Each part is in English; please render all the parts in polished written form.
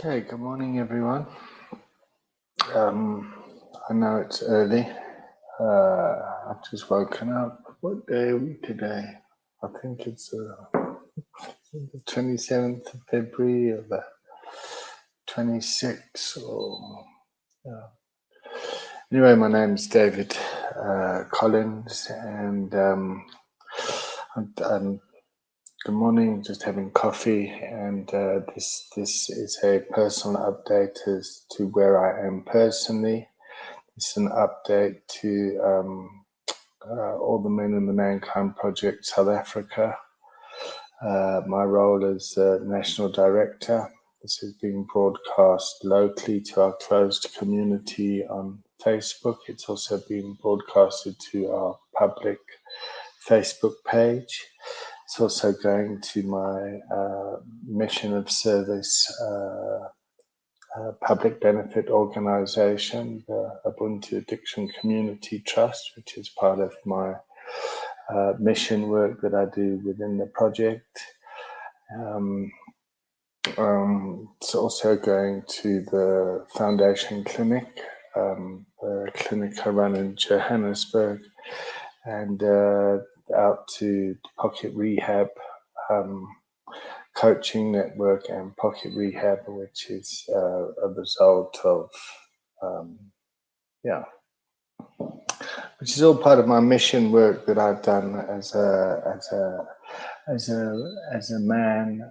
Okay, good morning, everyone. I know it's early. I've just woken up. What day are we today? I think it's the 27th of February or the 26th. Anyway, my name's David Collins, and I'm good morning. Just having coffee, and this is a personal update as to where I am personally. It's an update to all the men in the Mankind Project South Africa. My role as National Director. This is being broadcast locally to our closed community on Facebook. It's also being broadcasted to our public Facebook page. It's also going to my mission of service public benefit organization, the Ubuntu Addiction Community Trust, which is part of my mission work that I do within the project. It's also going to the Foundation Clinic, a clinic I run in Johannesburg, and out to Pocket Rehab coaching network and Pocket Rehab, which is a result of which is all part of my mission work that I've done as a man,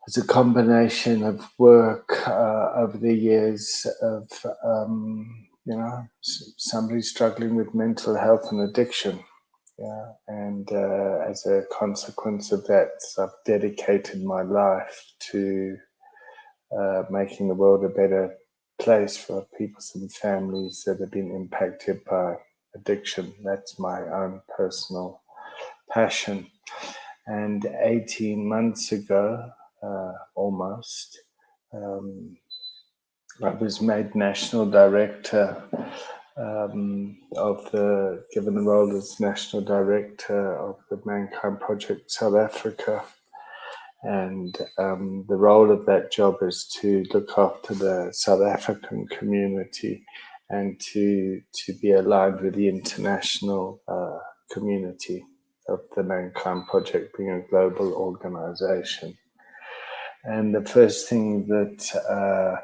as a combination of work over the years of somebody struggling with mental health and addiction. Yeah, and as a consequence of that, I've dedicated my life to making the world a better place for people and families that have been impacted by addiction. That's my own personal passion. And 18 months ago, almost, I was made National Director given the role as National Director of the Mankind Project South Africa. And the role of that job is to look after the South African community and to be aligned with the international community of the Mankind Project being a global organization. And the first thing that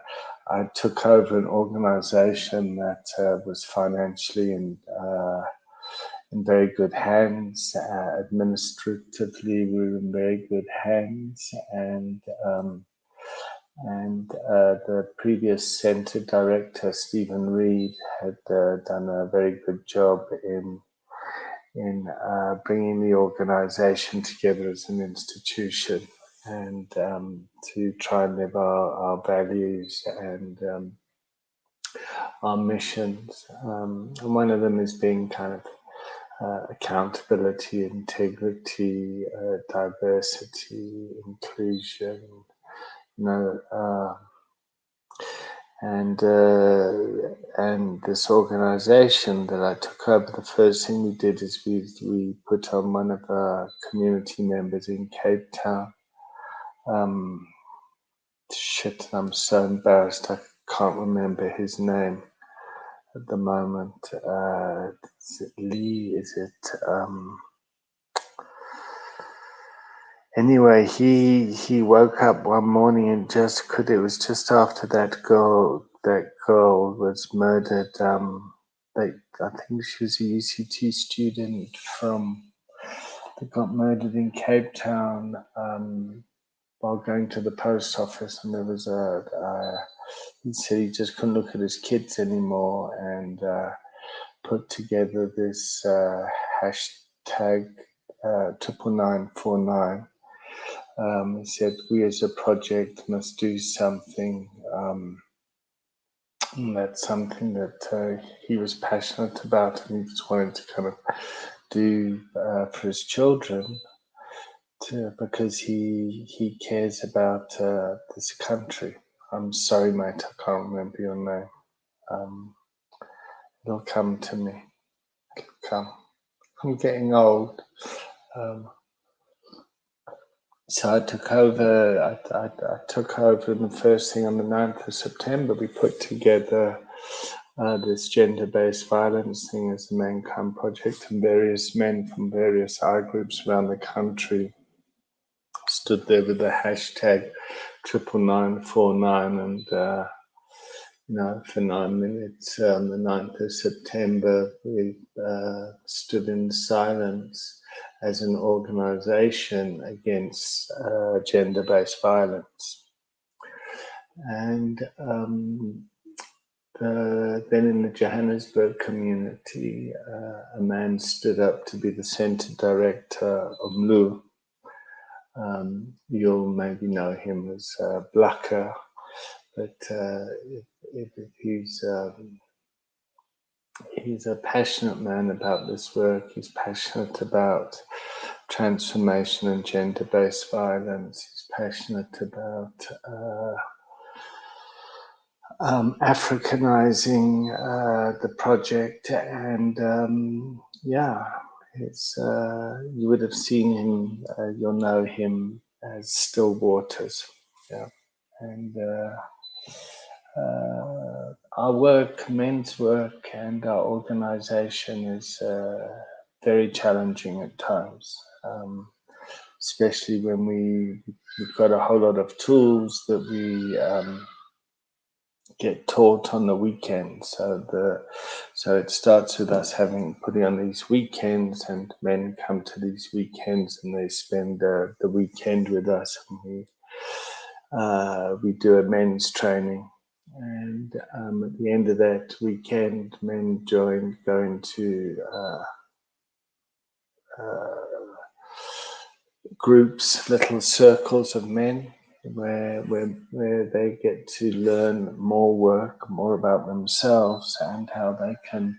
I took over an organization that was financially in very good hands. Administratively, we were in very good hands, and the previous center director, Stephen Reed, had done a very good job in bringing the organization together as an institution and to try and live our values and our missions. And one of them is being kind of accountability, integrity, diversity, inclusion, and this organization that I took over. The first thing we did is we put on one of our community members in Cape Town. I'm so embarrassed. I can't remember his name at the moment. Is it Lee? Is it? Anyway, he woke up one morning and it was just after that girl was murdered. I think she was a UCT student that got murdered in Cape Town while going to the post office, and there was he said he just couldn't look at his kids anymore, and put together this hashtag 99949. He said, we as a project must do something. And that's something that he was passionate about, and he just wanted to kind of do for his children, because he cares about this country. I'm sorry, mate, I can't remember your name. It'll come to me. It'll come. I'm getting old. So I took over. I took over, and the first thing on the 9th of September, we put together this gender-based violence thing as the Mankind Project, and various men from various eye groups around the country stood there with the hashtag 99949, and for 9 minutes on the 9th of September, we stood in silence as an organisation against gender-based violence. And then in the Johannesburg community, a man stood up to be the centre director of MLU. You'll maybe know him as Blacker, but he's a passionate man about this work. He's passionate about transformation and gender-based violence. He's passionate about Africanizing the project, and you would have seen him. You'll know him as Still Waters, and our work, men's work, and our organization is very challenging at times, especially when we've got a whole lot of tools that we get taught on the weekend. So it starts with us putting on these weekends, and men come to these weekends and they spend the weekend with us, and we do a men's training. And at the end of that weekend, men go into groups, little circles of men, where they get to learn more about themselves and how they can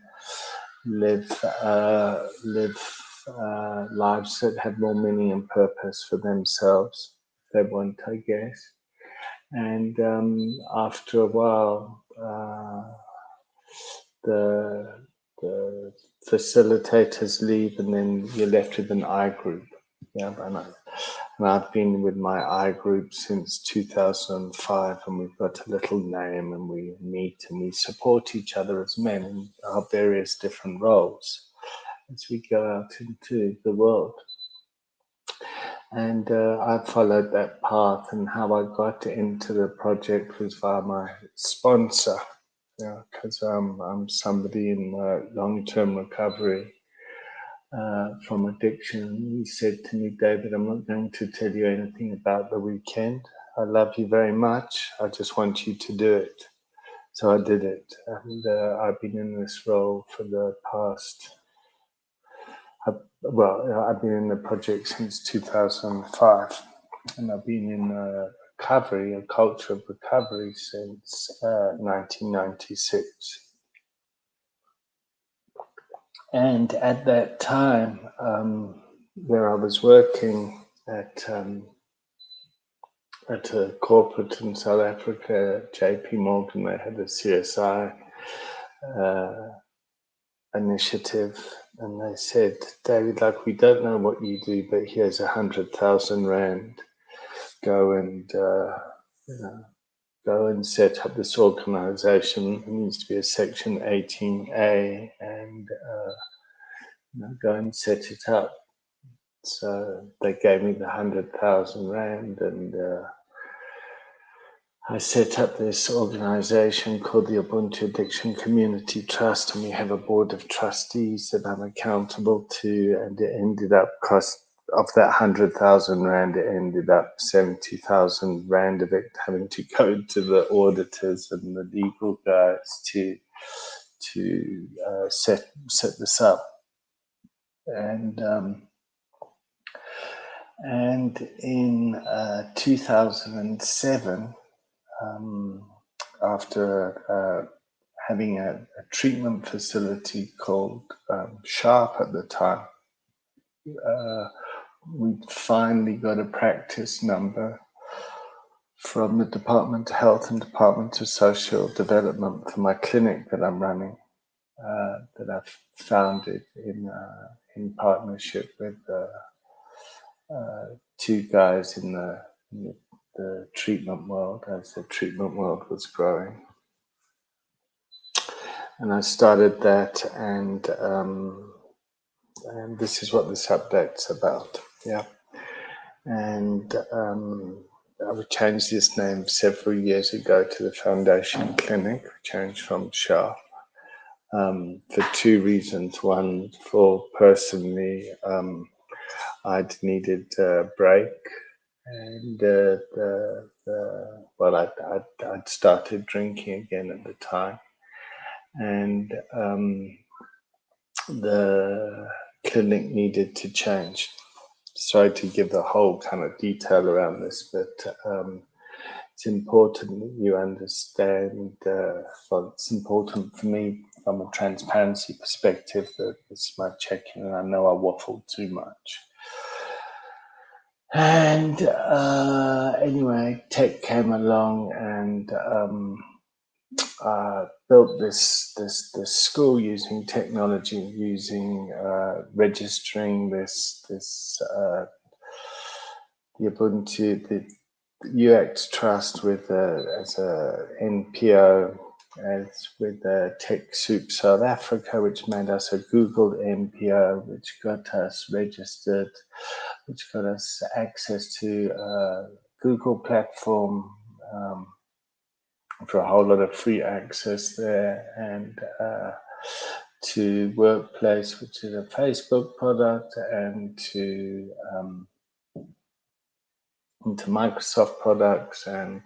live lives that have more meaning and purpose for themselves. They want, I guess. And after a while, the facilitators leave, and then you're left with an I group. Yeah, and I've been with my I group since 2005, and we've got a little name, and we meet and we support each other as men in our various different roles as we go out into the world. And I followed that path, and how I got into the project was via my sponsor, because I'm somebody in long-term recovery from addiction. He said to me, David, I'm not going to tell you anything about the weekend. I love you very much. I just want you to do it. So I did it. And I've been in this role for the past, I've been in the project since 2005. And I've been in recovery, a culture of recovery, since 1996. And at that time, where I was working at a corporate in South Africa, JP Morgan, they had a CSI initiative, and they said, David, we don't know what you do, but here's 100,000 rand. Go and set up this organization. It needs to be a Section 18A, and go and set it up. So they gave me the 100,000 rand, and I set up this organization called the Ubuntu Addiction Community Trust, and we have a board of trustees that I'm accountable to, and it ended up cost of that 100,000 rand, it ended up 70,000 rand of it having to go to the auditors and the legal guys to set this up. And in 2007, after having a treatment facility called Sharp at the time, we finally got a practice number from the Department of Health and Department of Social Development for my clinic that I'm running, that I've founded in partnership with two guys in the treatment world, as the treatment world was growing. And I started that, and this is what this update's about. Yeah. And we changed this name several years ago to the Foundation Clinic. We changed from SHA for two reasons. One, for personally, I'd needed a break, and I'd started drinking again at the time, and the clinic needed to change. Sorry to give the whole kind of detail around this, but it's important that you understand. Well, it's important for me from a transparency perspective that this is my check-in, and I know I waffled too much. And anyway, tech came along and built this school using technology, using registering this the Ubuntu, the UX Trust with as a NPO, as with TechSoup South Africa, which made us a Google NPO, which got us registered, which got us access to Google platform for a whole lot of free access there, and to Workplace, which is a Facebook product, and to into Microsoft products, and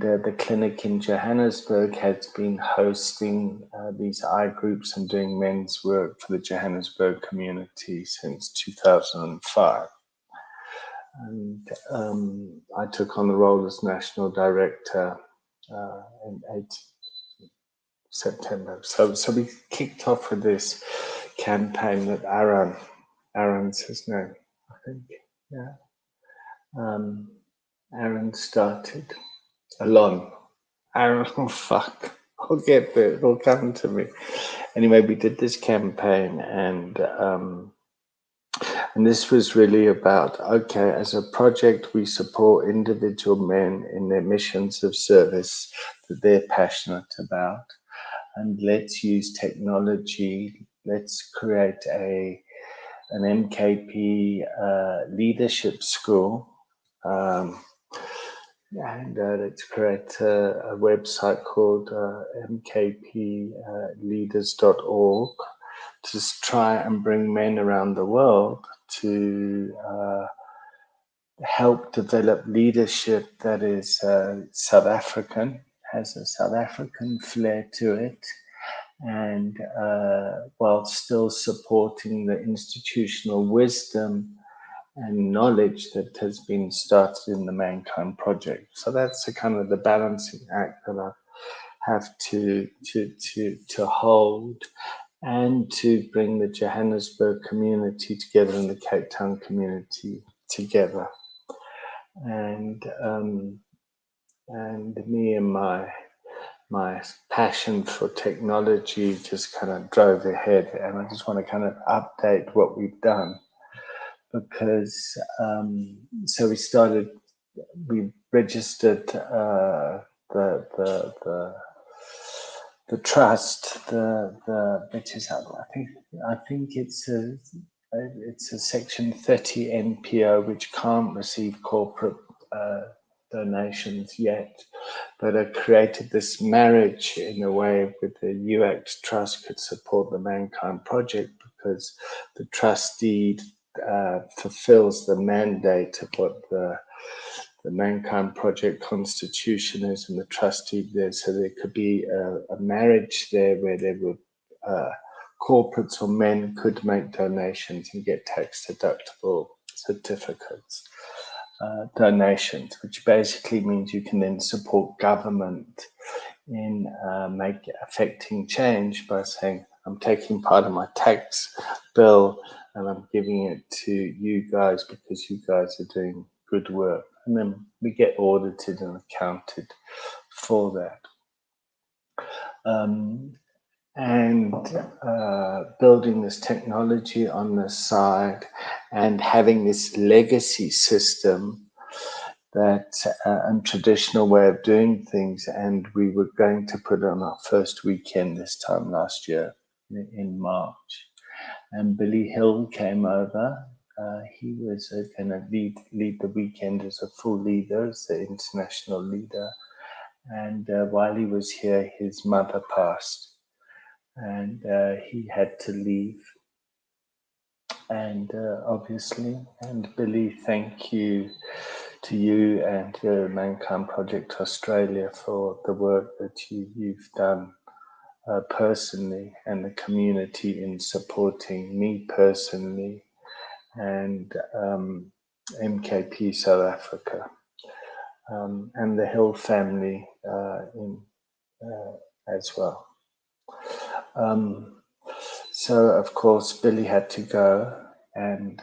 the clinic in Johannesburg has been hosting these groups and doing men's work for the Johannesburg community since 2005. And I took on the role as national director in 8 September. So we kicked off with this campaign that Aaron's his name, I think. Yeah. Aaron started. Alon. Aaron, oh fuck. I'll get there. It'll come to me. Anyway, we did this campaign, and this was really about, okay, as a project, we support individual men in their missions of service that they're passionate about, and let's use technology. Let's create an MKP leadership school. And let's create a website called mkpleaders.org to try and bring men around the world to help develop leadership that is South African, has a South African flair to it, and while still supporting the institutional wisdom and knowledge that has been started in the Mankind Project. So that's the kind of the balancing act that I have to hold, and to bring the Johannesburg community together and the Cape Town community together. And me and my passion for technology just kind of drove ahead, and I just want to kind of update what we've done. Because so we registered the trust, which is, I think it's a Section 30 NPO, which can't receive corporate donations yet, but I created this marriage in a way with the UX Trust could support the Mankind Project, because the trustee fulfills the mandate of what the Mankind Project constitution is, and the trustee there. So there could be a marriage there where there would corporates or men could make donations and get tax deductible certificates. Donations, which basically means you can then support government in affecting change by saying, I'm taking part of my tax bill and I'm giving it to you guys because you guys are doing good work. And then we get audited and accounted for that. and building this technology on the side and having this legacy system that and traditional way of doing things. And we were going to put on our first weekend this time last year in March. And Billy Hill came over. He was going to lead the weekend as a full leader, as the international leader. And while he was here, his mother passed, and he had to leave. And obviously, and Billy, thank you to you and the Mankind Project Australia for the work that you've done personally, and the community in supporting me personally, and MKP South Africa, and the Hill family as well. So, of course, Billy had to go, and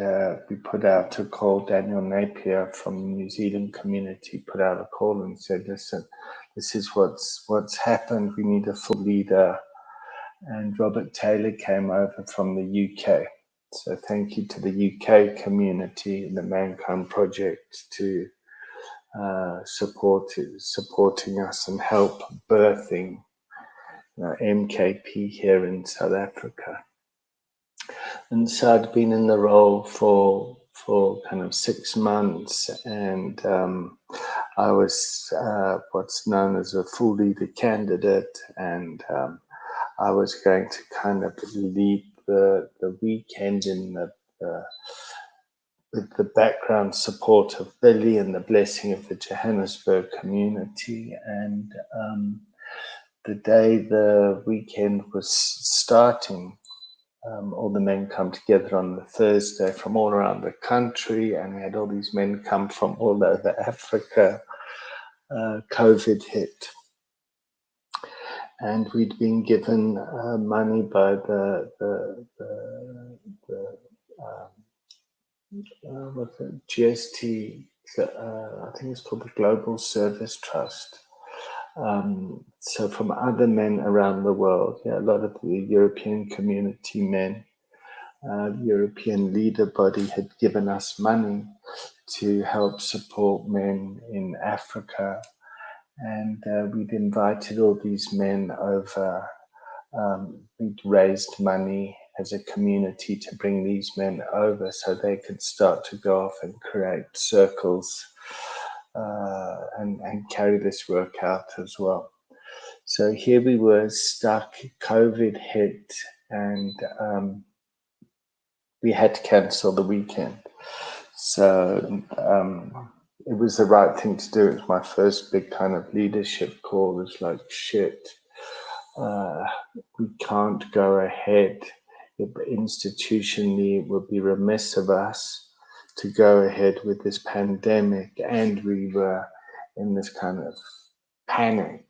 we put out a call. Daniel Napier from the New Zealand community put out a call and said, listen, this is what's happened. We need a full leader. And Robert Taylor came over from the UK. So thank you to the UK community and the Mankind Project to supporting us and help birthing MKP here in South Africa. And so I'd been in the role for kind of 6 months, and I was what's known as a full leader candidate, and I was going to kind of lead the weekend in with the background support of Billy and the blessing of the Johannesburg community. And the day the weekend was starting, all the men come together on the Thursday from all around the country, and we had all these men come from all over Africa. COVID hit, and we'd been given money by the what's it, GST, I think it's called the Global Service Trust. So from other men around the world, a lot of the European community men, the European leader body had given us money to help support men in Africa. And we'd invited all these men over. We'd raised money as a community to bring these men over so they could start to go off and create circles and carry this work out as well. So here we were stuck, COVID hit, and we had to cancel the weekend. So it was the right thing to do. It was my first big kind of leadership call. It was like, shit, we can't go ahead. Institutionally, it would be remiss of us to go ahead with this pandemic. And we were in this kind of panic.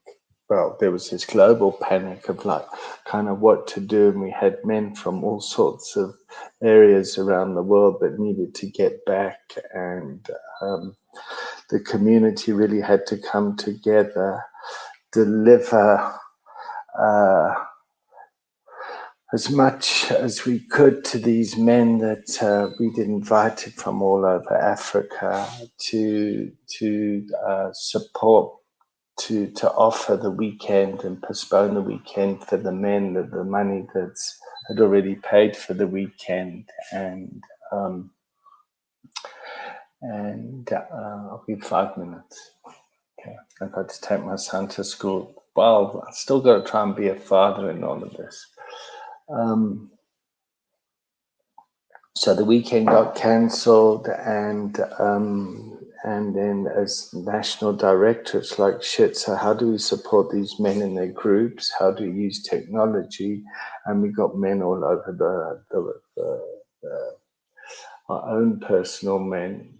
Well, there was this global panic of like kind of what to do. And we had men from all sorts of areas around the world that needed to get back. And the community really had to come together, deliver as much as we could to these men that we'd invited from all over Africa to support, to offer the weekend and postpone the weekend for the men, the money that's had already paid for the weekend. And I'll give 5 minutes. Okay, I've got to take my son to school. Well, I've still got to try and be a father in all of this. So the weekend got cancelled, and then as national director, it's like, shit, so how do we support these men in their groups? How do we use technology? And we got men all over our own personal men.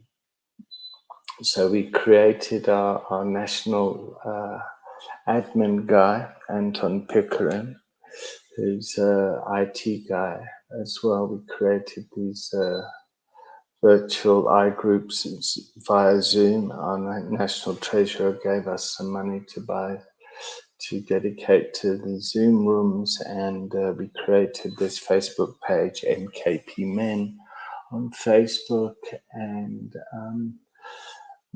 So we created our national admin guy, Anton Pickering, who's an IT guy as well. We created these virtual iGroups via Zoom. Our national treasurer gave us some money to dedicate to the Zoom rooms, and we created this Facebook page, MKP Men, on Facebook, and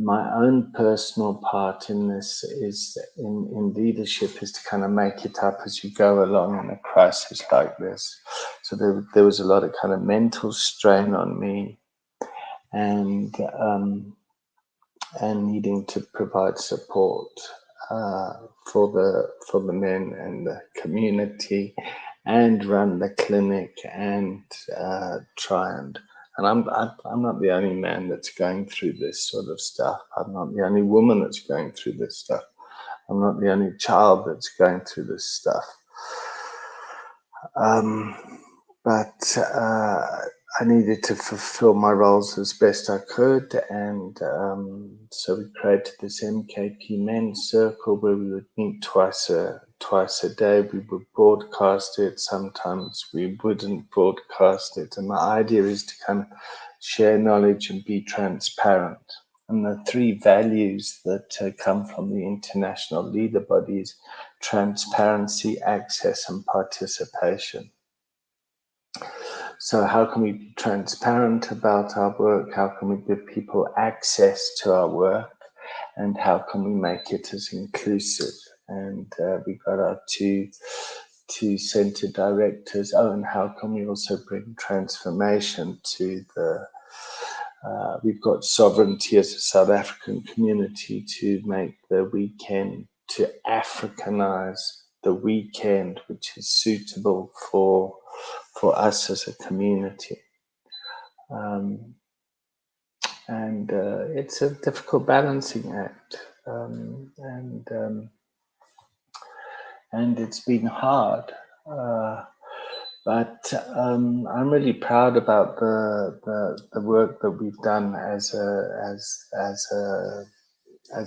my own personal part in this is in leadership is to kind of make it up as you go along in a crisis like this. So there was a lot of kind of mental strain on me, and needing to provide support for the men and the community, and run the clinic, and try and I'm not the only man that's going through this sort of stuff. I'm not the only woman that's going through this stuff. I'm not the only child that's going through this stuff. But I needed to fulfill my roles as best I could, and so we created this MKP Men's Circle where we would meet twice a day. We would broadcast it. Sometimes we wouldn't broadcast it, and my idea is to kind of share knowledge and be transparent. And the three values that come from the international leader bodies: transparency, access, and participation. So how can we be transparent about our work? How can we give people access to our work? And how can we make it as inclusive? And we got our two center directors. Oh, and how can we also bring transformation to the... we've got sovereignty as a South African community to make the weekend, to Africanize the weekend, which is suitable for us as a community. And it's a difficult balancing act, and it's been hard. But I'm really proud about the work that we've done as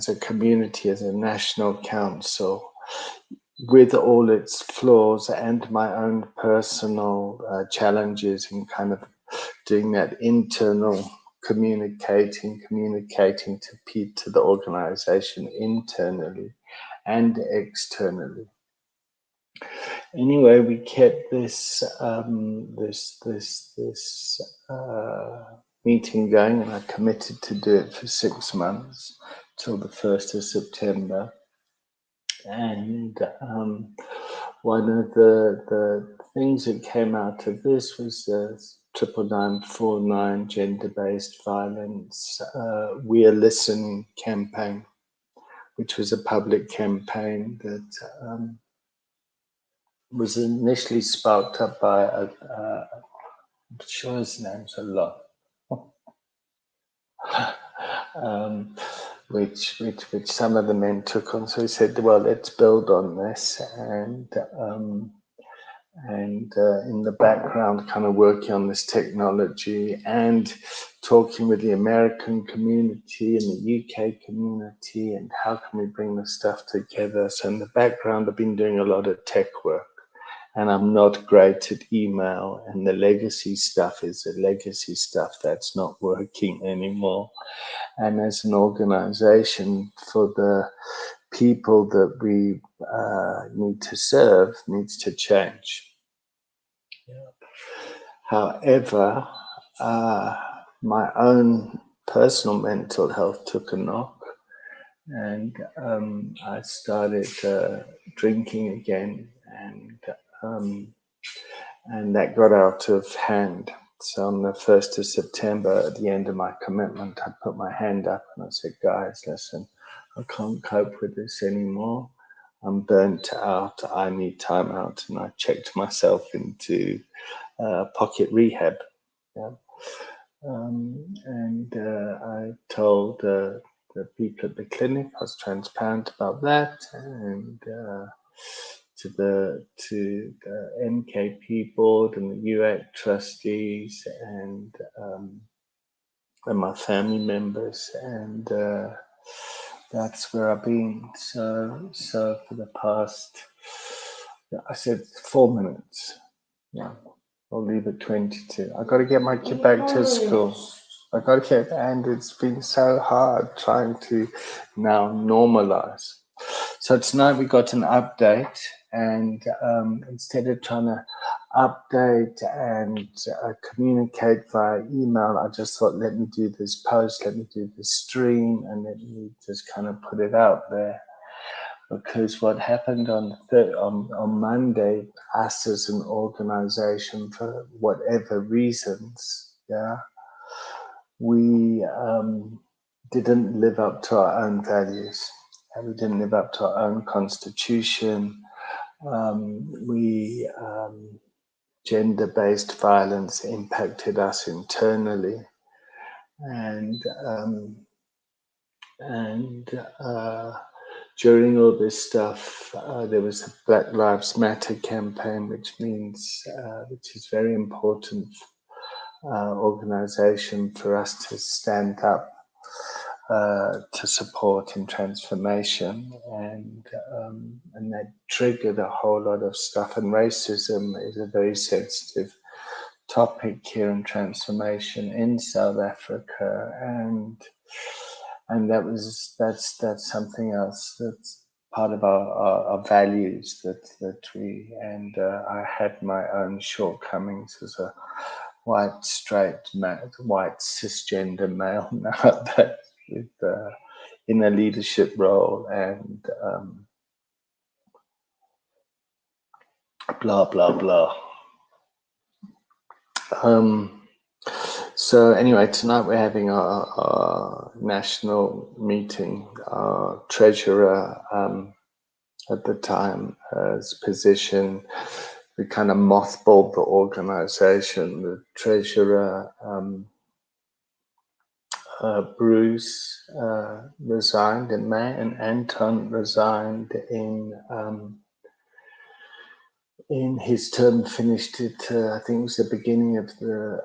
a community, as a national council, with all its flaws and my own personal challenges in kind of doing that internal communicating to the organization internally and externally. Anyway, we kept this meeting going, and I committed to do it for 6 months till the 1st of September. And one of the things that came out of this was the 99949 gender-based violence We Are Listening campaign, which was a public campaign that was initially sparked up by I'm sure his name's a lot. Which some of the men took on. So he said, well, let's build on this, and in the background kind of working on this technology and talking with the American community and the UK community, and how can we bring this stuff together. So in the background, I've been doing a lot of tech work, and I'm not great at email, and the legacy stuff is the legacy stuff that's not working anymore. And as an organization, for the people that we need to serve, needs to change. However, my own personal mental health took a knock, and I started drinking again, and that got out of hand. So on the 1st of September, at the end of my commitment, I put my hand up and I said, guys, listen, I can't cope with this anymore. I'm burnt out. I need time out. And I checked myself into pocket rehab. Yeah. And I told the people at the clinic, I was transparent about that, and to the MKP board and the UAC trustees and my family members, and that's where I've been. So for the past, I said 4 minutes. Yeah, I'll leave at 22. I got to get my kid back to school. And it's been so hard trying to now normalize. So tonight we got an update, and instead of trying to update and communicate via email, I just thought, let me do this post, let me do this stream, and let me just kind of put it out there. Because what happened on Monday, us as an organization, for whatever reasons, we didn't live up to our own values. We didn't live up to our own constitution. Gender-based violence impacted us internally, and during all this stuff, there was a Black Lives Matter campaign, which is very important organization for us to stand up to support in transformation, and that triggered a whole lot of stuff. And racism is a very sensitive topic here in transformation in South Africa, and that's something else that's part of our values that we, and I had my own shortcomings as a white cisgender male now, but in a leadership role, and blah blah blah. So anyway, tonight we're having our national meeting. Our treasurer at the time has position. We kind of mothballed the organization. The treasurer, Bruce, resigned in May, and Anton resigned in his term, finished it, I think it was the beginning of the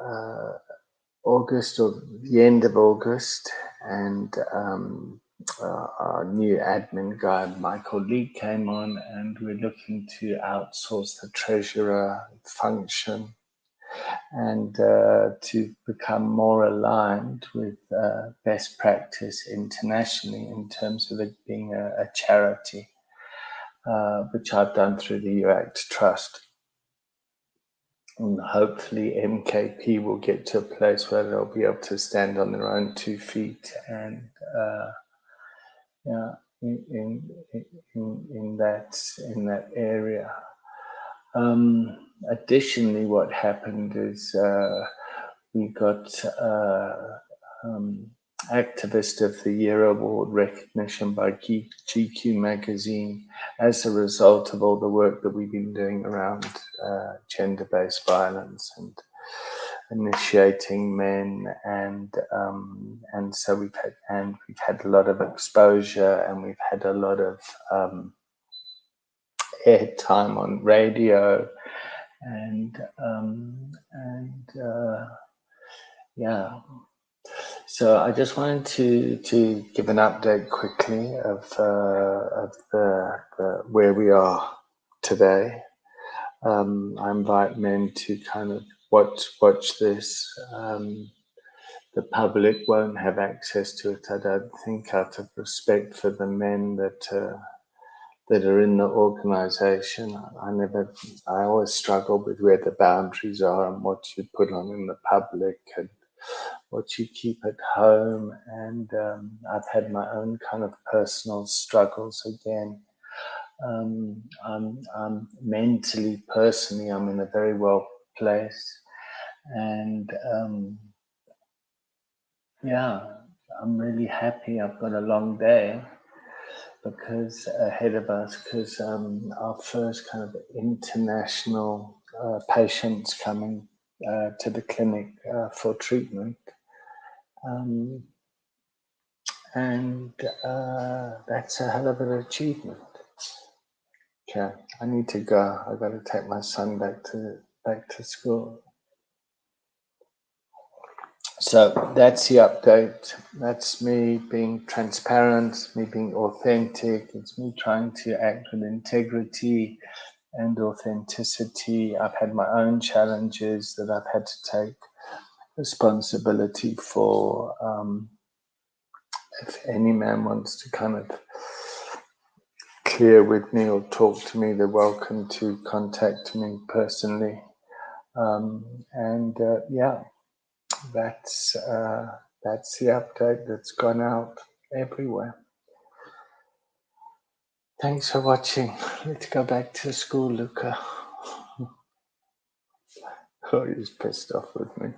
August or the end of August, and our new admin guy, Michael Lee, came on, and we're looking to outsource the treasurer function and to become more aligned with best practice internationally in terms of it being a charity, which I've done through the UACT Trust. And hopefully MKP will get to a place where they'll be able to stand on their own 2 feet, and in that area. Additionally, what happened is we got Activist of the Year award recognition by GQ magazine as a result of all the work that we've been doing around gender-based violence and initiating men, and so we've had a lot of exposure, and we've had a lot of airtime on radio, and so I just wanted to give an update quickly of the where we are today. I invite men to kind of watch this. The public won't have access to it, I don't think, out of respect for the men that are in the organization. I always struggle with where the boundaries are and what you put on in the public and what you keep at home. And I've had my own kind of personal struggles again. I'm mentally, personally, I'm in a very well place, and I'm really happy. I've got a long day ahead of us, because our first kind of international patients coming to the clinic for treatment, and that's a hell of an achievement. Okay, I need to go. I've got to take my son back to school. So that's the update. That's me being transparent, me being authentic. It's me trying to act with integrity and authenticity. I've had my own challenges that I've had to take responsibility for. If any man wants to kind of clear with me or talk to me, they're welcome to contact me personally. Yeah, that's the update that's gone out everywhere. Thanks for watching. Let's go back to school, Luca. Oh, he's pissed off with me.